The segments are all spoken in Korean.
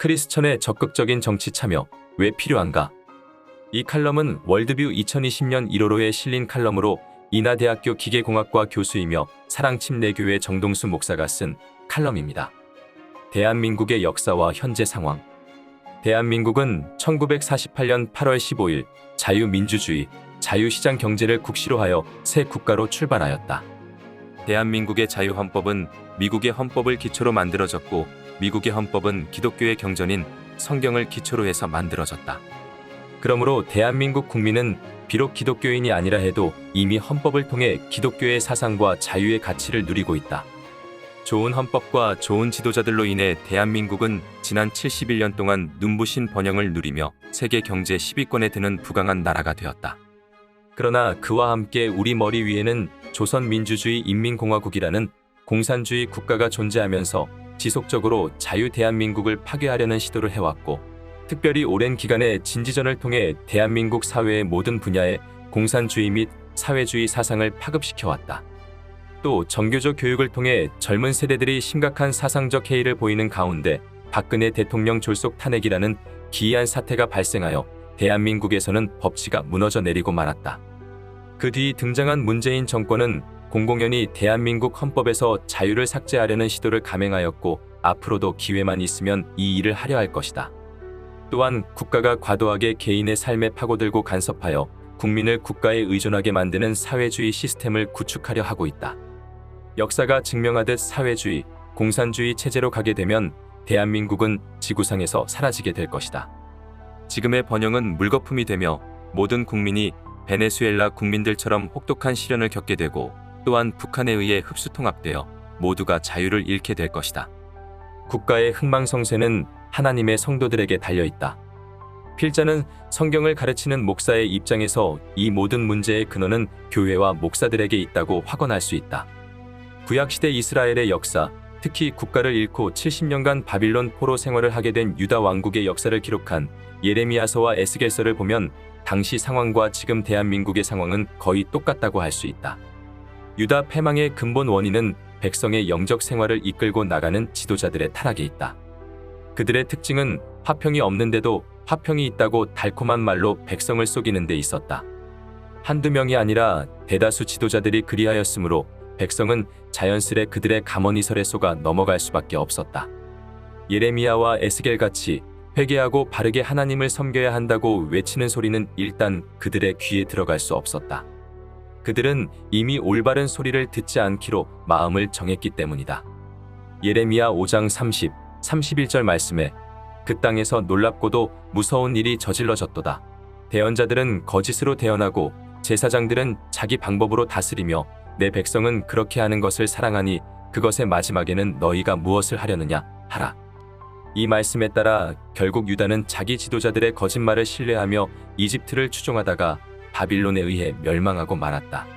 크리스천의 적극적인 정치 참여 왜 필요한가? 이 칼럼은 월드뷰 2020년 1월호에 실린 칼럼으로 인하대학교 기계공학과 교수이며 사랑침례교회 정동수 목사가 쓴 칼럼입니다. 대한민국의 역사와 현재 상황. 대한민국은 1948년 8월 15일 자유민주주의, 자유시장 경제를 국시로하여 새 국가로 출발하였다. 대한민국의 자유헌법은 미국의 헌법을 기초로 만들어졌고 미국의 헌법은 기독교의 경전인 성경을 기초로 해서 만들어졌다. 그러므로 대한민국 국민은 비록 기독교인이 아니라 해도 이미 헌법을 통해 기독교의 사상과 자유의 가치를 누리고 있다. 좋은 헌법과 좋은 지도자들로 인해 대한민국은 지난 71년 동안 눈부신 번영을 누리며 세계 경제 10위권에 드는 부강한 나라가 되었다. 그러나 그와 함께 우리 머리 위에는 조선민주주의 인민공화국이라는 공산주의 국가가 존재하면서 지속적으로 자유 대한민국을 파괴하려는 시도를 해왔고, 특별히 오랜 기간의 진지전을 통해 대한민국 사회의 모든 분야에 공산주의 및 사회주의 사상을 파급시켜왔다. 또 정교조 교육을 통해 젊은 세대들이 심각한 사상적 해이를 보이는 가운데 박근혜 대통령 졸속 탄핵이라는 기이한 사태가 발생하여 대한민국에서는 법치가 무너져 내리고 말았다. 그 뒤 등장한 문재인 정권은 공공연히 대한민국 헌법에서 자유를 삭제하려는 시도를 감행하였고 앞으로도 기회만 있으면 이 일을 하려 할 것이다. 또한 국가가 과도하게 개인의 삶에 파고들고 간섭하여 국민을 국가에 의존하게 만드는 사회주의 시스템을 구축하려 하고 있다. 역사가 증명하듯 사회주의, 공산주의 체제로 가게 되면 대한민국은 지구상에서 사라지게 될 것이다. 지금의 번영은 물거품이 되며 모든 국민이 베네수엘라 국민들처럼 혹독한 시련을 겪게 되고 또한 북한에 의해 흡수통합되어 모두가 자유를 잃게 될 것이다. 국가의 흥망성쇠는 하나님의 성도들에게 달려있다. 필자는 성경을 가르치는 목사의 입장에서 이 모든 문제의 근원은 교회와 목사들에게 있다고 확언할 수 있다. 구약시대 이스라엘의 역사, 특히 국가를 잃고 70년간 바빌론 포로 생활을 하게 된 유다 왕국의 역사를 기록한 예레미야서와 에스겔서를 보면 당시 상황과 지금 대한민국의 상황은 거의 똑같다고 할 수 있다. 유다 패망의 근본 원인은 백성의 영적 생활을 이끌고 나가는 지도자들의 타락에 있다. 그들의 특징은 화평이 없는데도 화평이 있다고 달콤한 말로 백성을 속이는 데 있었다. 한두 명이 아니라 대다수 지도자들이 그리하였으므로 백성은 자연스레 그들의 가머니설에 속아 넘어갈 수밖에 없었다. 예레미야와 에스겔같이 회개하고 바르게 하나님을 섬겨야 한다고 외치는 소리는 일단 그들의 귀에 들어갈 수 없었다. 그들은 이미 올바른 소리를 듣지 않기로 마음을 정했기 때문이다. 예레미야 5장 30, 31절 말씀에 그 땅에서 놀랍고도 무서운 일이 저질러졌도다. 대언자들은 거짓으로 대언하고 제사장들은 자기 방법으로 다스리며 내 백성은 그렇게 하는 것을 사랑하니 그것의 마지막에는 너희가 무엇을 하려느냐 하라. 이 말씀에 따라 결국 유다는 자기 지도자들의 거짓말을 신뢰하며 이집트를 추종하다가 바빌론에 의해 멸망하고 말았다.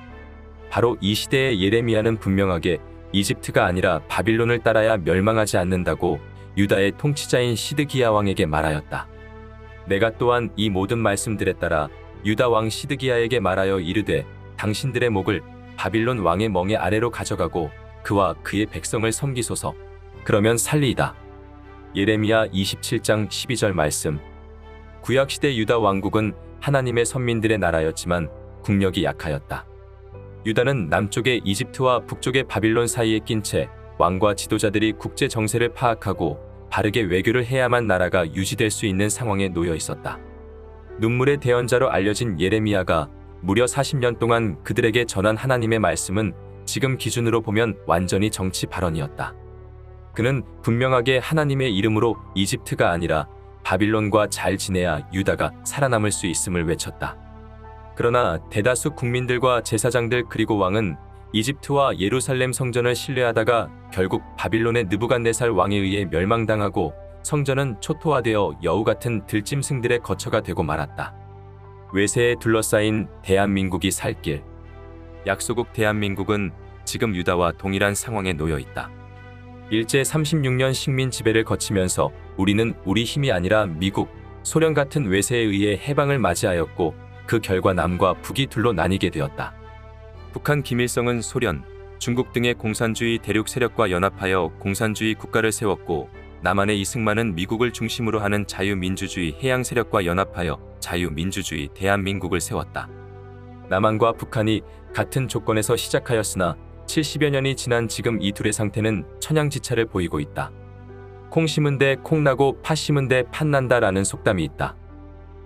바로 이 시대의 예레미야는 분명하게 이집트가 아니라 바빌론을 따라야 멸망하지 않는다고 유다의 통치자인 시드기야 왕에게 말하였다. 내가 또한 이 모든 말씀들에 따라 유다 왕 시드기야에게 말하여 이르되 당신들의 목을 바빌론 왕의 멍에 아래로 가져가고 그와 그의 백성을 섬기소서. 그러면 살리이다. 예레미야 27장 12절 말씀. 구약시대 유다 왕국은 하나님의 선민들의 나라였지만 국력이 약하였다. 유다는 남쪽의 이집트와 북쪽의 바빌론 사이에 낀 채 왕과 지도자들이 국제 정세를 파악하고 바르게 외교를 해야만 나라가 유지될 수 있는 상황에 놓여 있었다. 눈물의 대언자로 알려진 예레미야가 무려 40년 동안 그들에게 전한 하나님의 말씀은 지금 기준으로 보면 완전히 정치 발언이었다. 그는 분명하게 하나님의 이름으로 이집트가 아니라 바빌론과 잘 지내야 유다가 살아남을 수 있음을 외쳤다. 그러나 대다수 국민들과 제사장들 그리고 왕은 이집트와 예루살렘 성전을 신뢰하다가 결국 바빌론의 느부갓네살 왕에 의해 멸망당하고 성전은 초토화되어 여우 같은 들짐승들의 거처가 되고 말았다. 외세에 둘러싸인 대한민국이 살 길. 약소국 대한민국은 지금 유다와 동일한 상황에 놓여 있다. 일제 36년 식민 지배를 거치면서 우리는 우리 힘이 아니라 미국, 소련 같은 외세에 의해 해방을 맞이하였고 그 결과 남과 북이 둘로 나뉘게 되었다. 북한 김일성은 소련, 중국 등의 공산주의 대륙 세력과 연합하여 공산주의 국가를 세웠고 남한의 이승만은 미국을 중심으로 하는 자유민주주의 해양 세력과 연합하여 자유민주주의 대한민국을 세웠다. 남한과 북한이 같은 조건에서 시작하였으나 70여 년이 지난 지금 이 둘의 상태는 천양지차를 보이고 있다. 콩 심은 데 콩 나고 팥 심은 데 팥 난다라는 속담이 있다.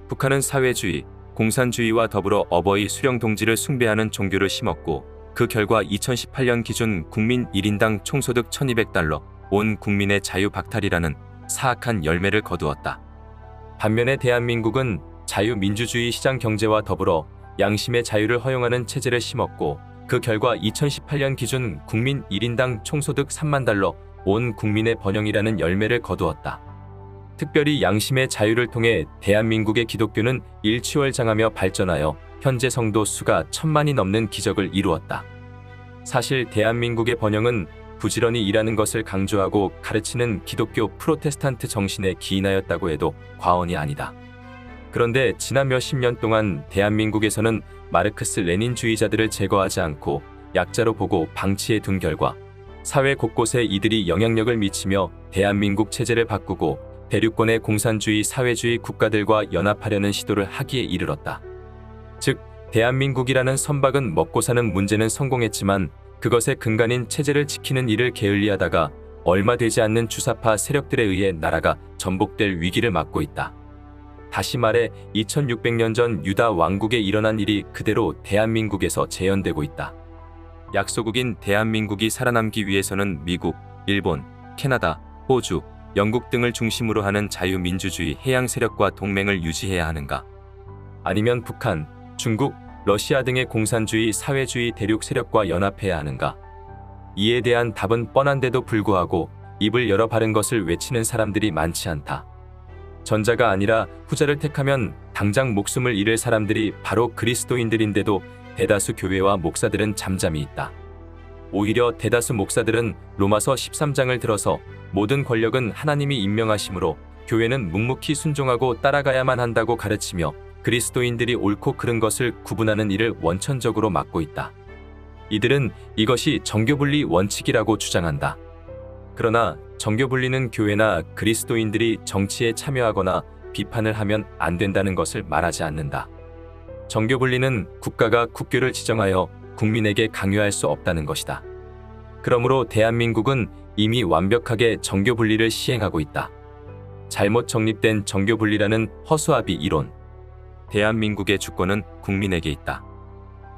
북한은 사회주의, 공산주의와 더불어 어버이 수령동지를 숭배하는 종교를 심었고 그 결과 2018년 기준 국민 1인당 총소득 1200달러, 온 국민의 자유 박탈이라는 사악한 열매를 거두었다. 반면에 대한민국은 자유민주주의 시장 경제와 더불어 양심의 자유를 허용하는 체제를 심었고 그 결과 2018년 기준 국민 1인당 총소득 3만 달러, 온 국민의 번영이라는 열매를 거두었다. 특별히 양심의 자유를 통해 대한민국의 기독교는 일취월장하며 발전하여 현재 성도 수가 1000만이 넘는 기적을 이루었다. 사실 대한민국의 번영은 부지런히 일하는 것을 강조하고 가르치는 기독교 프로테스탄트 정신에 기인하였다고 해도 과언이 아니다. 그런데 지난 몇십 년 동안 대한민국에서는 마르크스 레닌주의자들을 제거하지 않고 약자로 보고 방치해 둔 결과 사회 곳곳에 이들이 영향력을 미치며 대한민국 체제를 바꾸고 대륙권의 공산주의 사회주의 국가들과 연합하려는 시도를 하기에 이르렀다. 즉 대한민국이라는 선박은 먹고 사는 문제는 성공했지만 그것의 근간인 체제를 지키는 일을 게을리하다가 얼마 되지 않는 주사파 세력들에 의해 나라가 전복될 위기를 맞고 있다. 다시 말해 2600년 전 유다 왕국에 일어난 일이 그대로 대한민국에서 재현되고 있다. 약소국인 대한민국이 살아남기 위해서는 미국, 일본, 캐나다, 호주, 영국 등을 중심으로 하는 자유민주주의 해양 세력과 동맹을 유지해야 하는가? 아니면 북한, 중국, 러시아 등의 공산주의 사회주의 대륙 세력과 연합해야 하는가? 이에 대한 답은 뻔한데도 불구하고 입을 열어 바른 것을 외치는 사람들이 많지 않다. 전자가 아니라 후자를 택하면 당장 목숨을 잃을 사람들이 바로 그리스도인들인데도 대다수 교회와 목사들은 잠잠히 있다. 오히려 대다수 목사들은 로마서 13장을 들어서 모든 권력은 하나님이 임명하심으로 교회는 묵묵히 순종하고 따라가야만 한다고 가르치며 그리스도인들이 옳고 그른 것을 구분하는 일을 원천적으로 맡고 있다. 이들은 이것이 정교분리 원칙이라고 주장한다. 그러나 정교분리는 교회나 그리스도인들이 정치에 참여하거나 비판을 하면 안 된다는 것을 말하지 않는다. 정교분리는 국가가 국교를 지정하여 국민에게 강요할 수 없다는 것이다. 그러므로 대한민국은 이미 완벽하게 정교분리를 시행하고 있다. 잘못 정립된 정교분리라는 허수아비 이론. 대한민국의 주권은 국민에게 있다.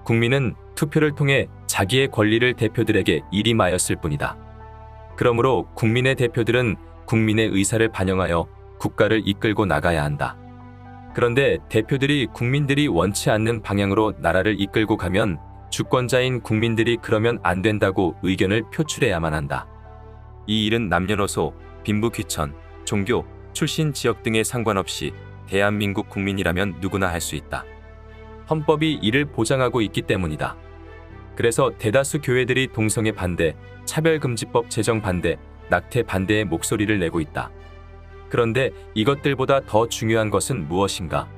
국민은 투표를 통해 자기의 권리를 대표들에게 일임하였을 뿐이다. 그러므로 국민의 대표들은 국민의 의사를 반영하여 국가를 이끌고 나가야 한다. 그런데 대표들이 국민들이 원치 않는 방향으로 나라를 이끌고 가면 주권자인 국민들이 그러면 안 된다고 의견을 표출해야만 한다. 이 일은 남녀노소, 빈부귀천, 종교, 출신 지역 등에 상관없이 대한민국 국민이라면 누구나 할 수 있다. 헌법이 이를 보장하고 있기 때문이다. 그래서 대다수 교회들이 동성애 반대, 차별금지법 제정 반대, 낙태 반대의 목소리를 내고 있다. 그런데 이것들보다 더 중요한 것은 무엇인가?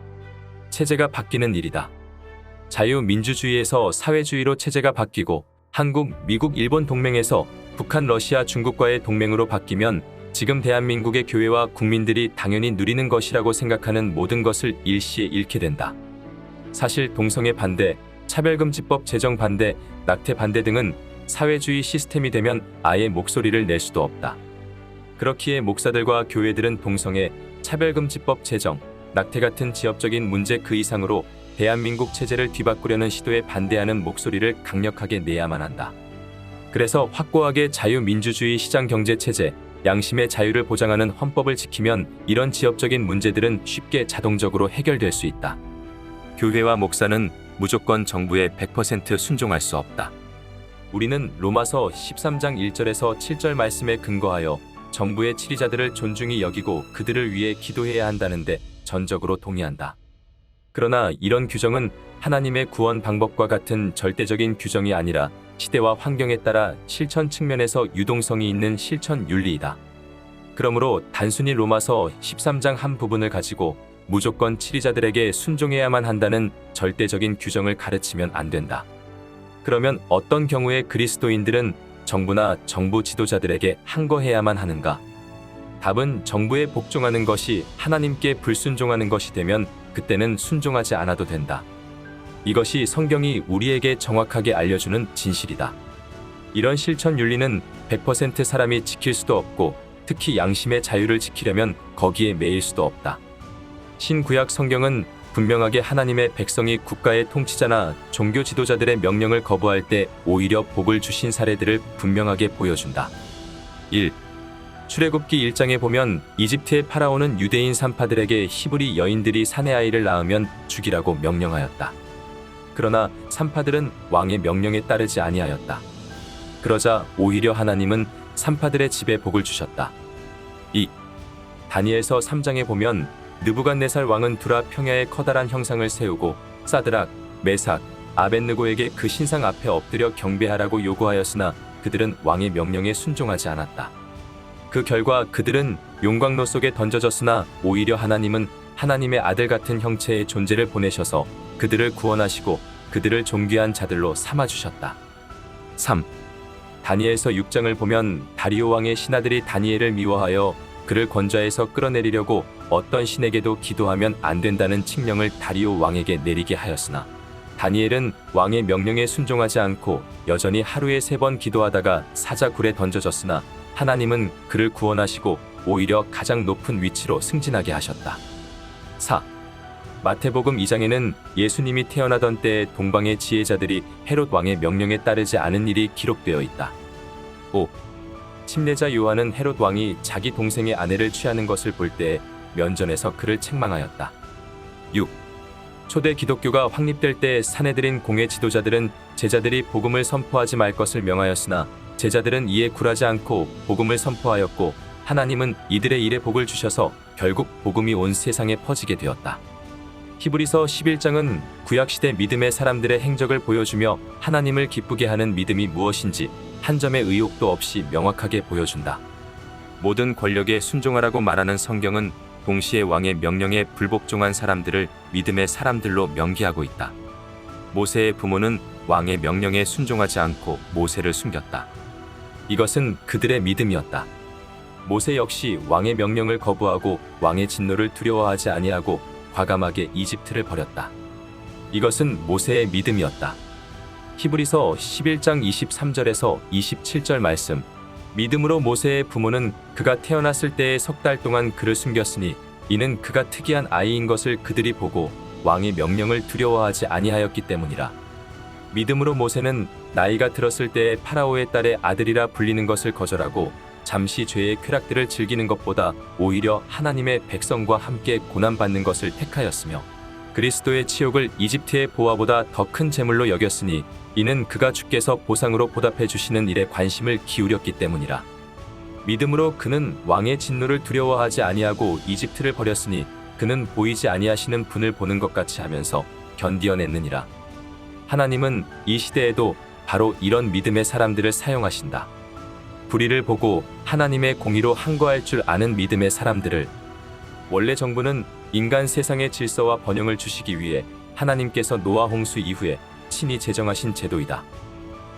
체제가 바뀌는 일이다. 자유민주주의에서 사회주의로 체제가 바뀌고 한국, 미국, 일본 동맹에서 북한, 러시아, 중국과의 동맹으로 바뀌면 지금 대한민국의 교회와 국민들이 당연히 누리는 것이라고 생각하는 모든 것을 일시에 잃게 된다. 사실 동성애 반대, 차별금지법 제정 반대, 낙태 반대 등은 사회주의 시스템이 되면 아예 목소리를 낼 수도 없다. 그렇기에 목사들과 교회들은 동성애, 차별금지법 제정, 낙태 같은 지역적인 문제 그 이상으로 대한민국 체제를 뒤바꾸려는 시도에 반대하는 목소리를 강력하게 내야만 한다. 그래서 확고하게 자유민주주의 시장경제체제, 양심의 자유를 보장하는 헌법을 지키면 이런 지역적인 문제들은 쉽게 자동적으로 해결될 수 있다. 교회와 목사는 무조건 정부에 100% 순종할 수 없다. 우리는 로마서 13장 1절에서 7절 말씀에 근거하여 정부의 치리자들을 존중히 여기고 그들을 위해 기도해야 한다는데 전적으로 동의한다. 그러나 이런 규정은 하나님의 구원 방법과 같은 절대적인 규정이 아니라 시대와 환경에 따라 실천 측면에서 유동성이 있는 실천 윤리이다. 그러므로 단순히 로마서 13장 한 부분을 가지고 무조건 치리자들에게 순종해야만 한다는 절대적인 규정을 가르치면 안 된다. 그러면 어떤 경우에 그리스도인들은 정부나 정부 지도자들에게 항거해야만 하는가? 답은 정부에 복종하는 것이 하나님께 불순종하는 것이 되면 그때는 순종하지 않아도 된다. 이것이 성경이 우리에게 정확하게 알려주는 진실이다. 이런 실천 윤리는 100% 사람이 지킬 수도 없고 특히 양심의 자유를 지키려면 거기에 매일 수도 없다. 신구약 성경은 분명하게 하나님의 백성이 국가의 통치자나 종교 지도자들의 명령을 거부할 때 오히려 복을 주신 사례들을 분명하게 보여준다. 1. 출애굽기 1장에 보면 이집트의 파라오는 유대인 산파들에게 히브리 여인들이 사내 아이를 낳으면 죽이라고 명령하였다. 그러나 산파들은 왕의 명령에 따르지 아니하였다. 그러자 오히려 하나님은 산파들의 집에 복을 주셨다. 2. 다니엘서 3장에 보면 느부갓네살 왕은 두라 평야에 커다란 형상을 세우고 사드락, 메삭, 아벳느고에게 그 신상 앞에 엎드려 경배하라고 요구하였으나 그들은 왕의 명령에 순종하지 않았다. 그 결과 그들은 용광로 속에 던져졌으나 오히려 하나님은 하나님의 아들 같은 형체의 존재를 보내셔서 그들을 구원하시고 그들을 존귀한 자들로 삼아주셨다. 3. 다니엘서 6장을 보면 다리오 왕의 신하들이 다니엘을 미워하여 그를 권좌에서 끌어내리려고 어떤 신에게도 기도하면 안 된다는 칙령을 다리오 왕에게 내리게 하였으나 다니엘은 왕의 명령에 순종하지 않고 여전히 하루에 3번 기도하다가 사자굴에 던져졌으나 하나님은 그를 구원하시고 오히려 가장 높은 위치로 승진하게 하셨다. 4. 마태복음 2장에는 예수님이 태어나던 때에 동방의 지혜자들이 헤롯 왕의 명령에 따르지 않은 일이 기록되어 있다. 5. 침례자 요한은 헤롯 왕이 자기 동생의 아내를 취하는 것을 볼 때 면전에서 그를 책망하였다. 6. 초대 기독교가 확립될 때 사내들인 공회 지도자들은 제자들이 복음을 선포하지 말 것을 명하였으나 제자들은 이에 굴하지 않고 복음을 선포하였고 하나님은 이들의 일에 복을 주셔서 결국 복음이 온 세상에 퍼지게 되었다. 히브리서 11장은 구약시대 믿음의 사람들의 행적을 보여주며 하나님을 기쁘게 하는 믿음이 무엇인지 한 점의 의혹도 없이 명확하게 보여준다. 모든 권력에 순종하라고 말하는 성경은 동시에 왕의 명령에 불복종한 사람들을 믿음의 사람들로 명기하고 있다. 모세의 부모는 왕의 명령에 순종하지 않고 모세를 숨겼다. 이것은 그들의 믿음이었다. 모세 역시 왕의 명령을 거부하고 왕의 진노를 두려워하지 아니하고 과감하게 이집트를 버렸다. 이것은 모세의 믿음이었다. 히브리서 11장 23절에서 27절 말씀. 믿음으로 모세의 부모는 그가 태어났을 때에 3달 동안 그를 숨겼으니 이는 그가 특이한 아이인 것을 그들이 보고 왕의 명령을 두려워하지 아니하였기 때문이라. 믿음으로 모세는 나이가 들었을 때에 파라오의 딸의 아들이라 불리는 것을 거절하고 잠시 죄의 쾌락들을 즐기는 것보다 오히려 하나님의 백성과 함께 고난받는 것을 택하였으며 그리스도의 치욕을 이집트의 보화보다 더 큰 재물로 여겼으니 이는 그가 주께서 보상으로 보답해 주시는 일에 관심을 기울였기 때문이라. 믿음으로 그는 왕의 진노를 두려워하지 아니하고 이집트를 버렸으니 그는 보이지 아니하시는 분을 보는 것 같이 하면서 견디어냈느니라. 하나님은 이 시대에도 바로 이런 믿음의 사람들을 사용하신다. 불의를 보고 하나님의 공의로 항거할 줄 아는 믿음의 사람들을. 원래 정부는 인간 세상의 질서와 번영을 주시기 위해 하나님께서 노아 홍수 이후에 친히 제정하신 제도이다.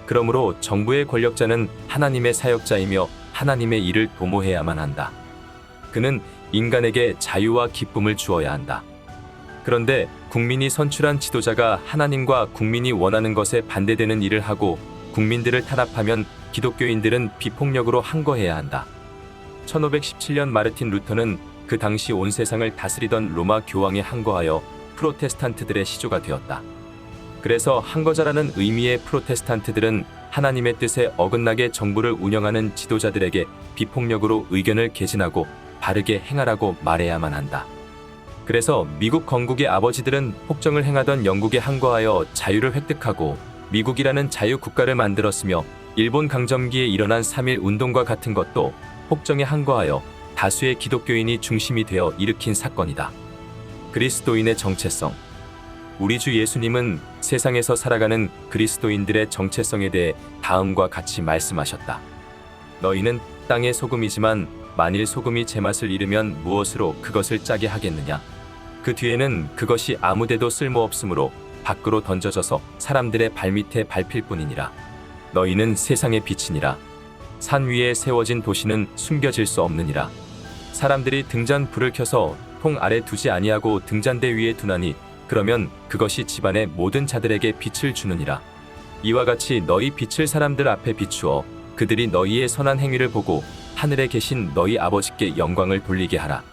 그러므로 정부의 권력자는 하나님의 사역자이며 하나님의 일을 도모해야만 한다. 그는 인간에게 자유와 기쁨을 주어야 한다. 그런데 국민이 선출한 지도자가 하나님과 국민이 원하는 것에 반대되는 일을 하고 국민들을 탄압하면 기독교인들은 비폭력으로 항거해야 한다. 1517년 마르틴 루터는 그 당시 온 세상을 다스리던 로마 교황에 항거하여 프로테스탄트들의 시조가 되었다. 그래서 항거자라는 의미의 프로테스탄트들은 하나님의 뜻에 어긋나게 정부를 운영하는 지도자들에게 비폭력으로 의견을 개진하고 바르게 행하라고 말해야만 한다. 그래서 미국 건국의 아버지들은 폭정을 행하던 영국에 항거하여 자유를 획득하고 미국이라는 자유국가를 만들었으며 일본 강점기에 일어난 3.1 운동과 같은 것도 폭정에 항거하여 다수의 기독교인이 중심이 되어 일으킨 사건이다. 그리스도인의 정체성. 우리 주 예수님은 세상에서 살아가는 그리스도인들의 정체성에 대해 다음과 같이 말씀하셨다. 너희는 땅의 소금이지만 만일 소금이 제맛을 잃으면 무엇으로 그것을 짜게 하겠느냐? 그 뒤에는 그것이 아무데도 쓸모없으므로 밖으로 던져져서 사람들의 발밑에 밟힐 뿐이니라. 너희는 세상의 빛이니라. 산 위에 세워진 도시는 숨겨질 수 없느니라. 사람들이 등잔 불을 켜서 통 아래 두지 아니하고 등잔대 위에 두나니 그러면 그것이 집안의 모든 자들에게 빛을 주느니라. 이와 같이 너희 빛을 사람들 앞에 비추어 그들이 너희의 선한 행위를 보고 하늘에 계신 너희 아버지께 영광을 돌리게 하라.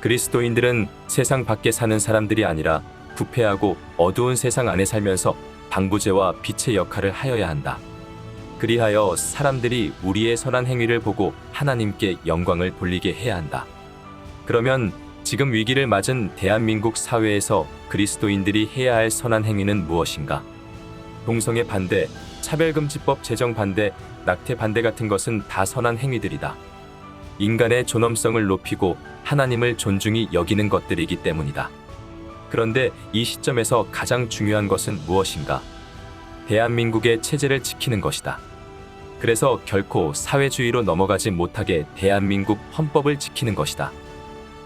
그리스도인들은 세상 밖에 사는 사람들이 아니라 부패하고 어두운 세상 안에 살면서 방부제와 빛의 역할을 하여야 한다. 그리하여 사람들이 우리의 선한 행위를 보고 하나님께 영광을 돌리게 해야 한다. 그러면 지금 위기를 맞은 대한민국 사회에서 그리스도인들이 해야 할 선한 행위는 무엇인가? 동성애 반대, 차별금지법 제정 반대, 낙태 반대 같은 것은 다 선한 행위들이다. 인간의 존엄성을 높이고 하나님을 존중히 여기는 것들이기 때문이다. 그런데 이 시점에서 가장 중요한 것은 무엇인가? 대한민국의 체제를 지키는 것이다. 그래서 결코 사회주의로 넘어가지 못하게 대한민국 헌법을 지키는 것이다.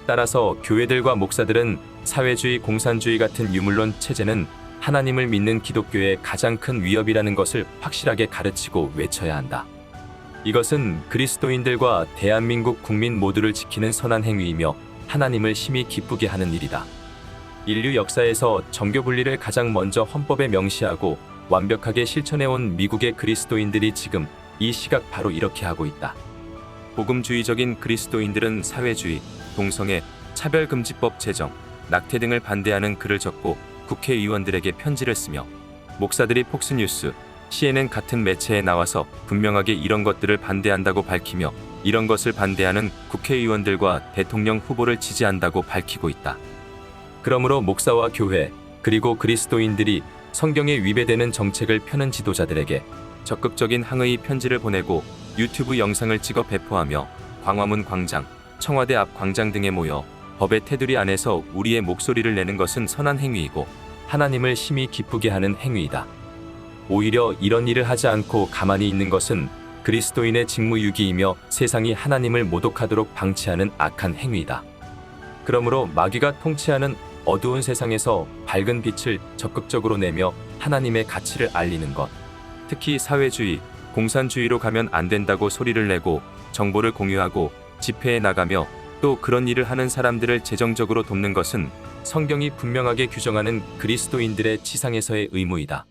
따라서 교회들과 목사들은 사회주의, 공산주의 같은 유물론 체제는 하나님을 믿는 기독교의 가장 큰 위협이라는 것을 확실하게 가르치고 외쳐야 한다. 이것은 그리스도인들과 대한민국 국민 모두를 지키는 선한 행위이며 하나님을 심히 기쁘게 하는 일이다. 인류 역사에서 정교 분리를 가장 먼저 헌법에 명시하고 완벽하게 실천해온 미국의 그리스도인들이 지금 이 시각 바로 이렇게 하고 있다. 복음주의적인 그리스도인들은 사회주의, 동성애, 차별금지법 제정, 낙태 등을 반대하는 글을 적고 국회의원들에게 편지를 쓰며 목사들이 폭스뉴스, CNN 같은 매체에 나와서 분명하게 이런 것들을 반대한다고 밝히며 이런 것을 반대하는 국회의원들과 대통령 후보를 지지한다고 밝히고 있다. 그러므로 목사와 교회 그리고 그리스도인들이 성경에 위배되는 정책을 펴는 지도자들에게 적극적인 항의 편지를 보내고 유튜브 영상을 찍어 배포하며 광화문 광장, 청와대 앞 광장 등에 모여 법의 테두리 안에서 우리의 목소리를 내는 것은 선한 행위이고 하나님을 심히 기쁘게 하는 행위이다. 오히려 이런 일을 하지 않고 가만히 있는 것은 그리스도인의 직무유기이며 세상이 하나님을 모독하도록 방치하는 악한 행위이다. 그러므로 마귀가 통치하는 어두운 세상에서 밝은 빛을 적극적으로 내며 하나님의 가치를 알리는 것, 특히 사회주의, 공산주의로 가면 안 된다고 소리를 내고 정보를 공유하고 집회에 나가며 또 그런 일을 하는 사람들을 재정적으로 돕는 것은 성경이 분명하게 규정하는 그리스도인들의 지상에서의 의무이다.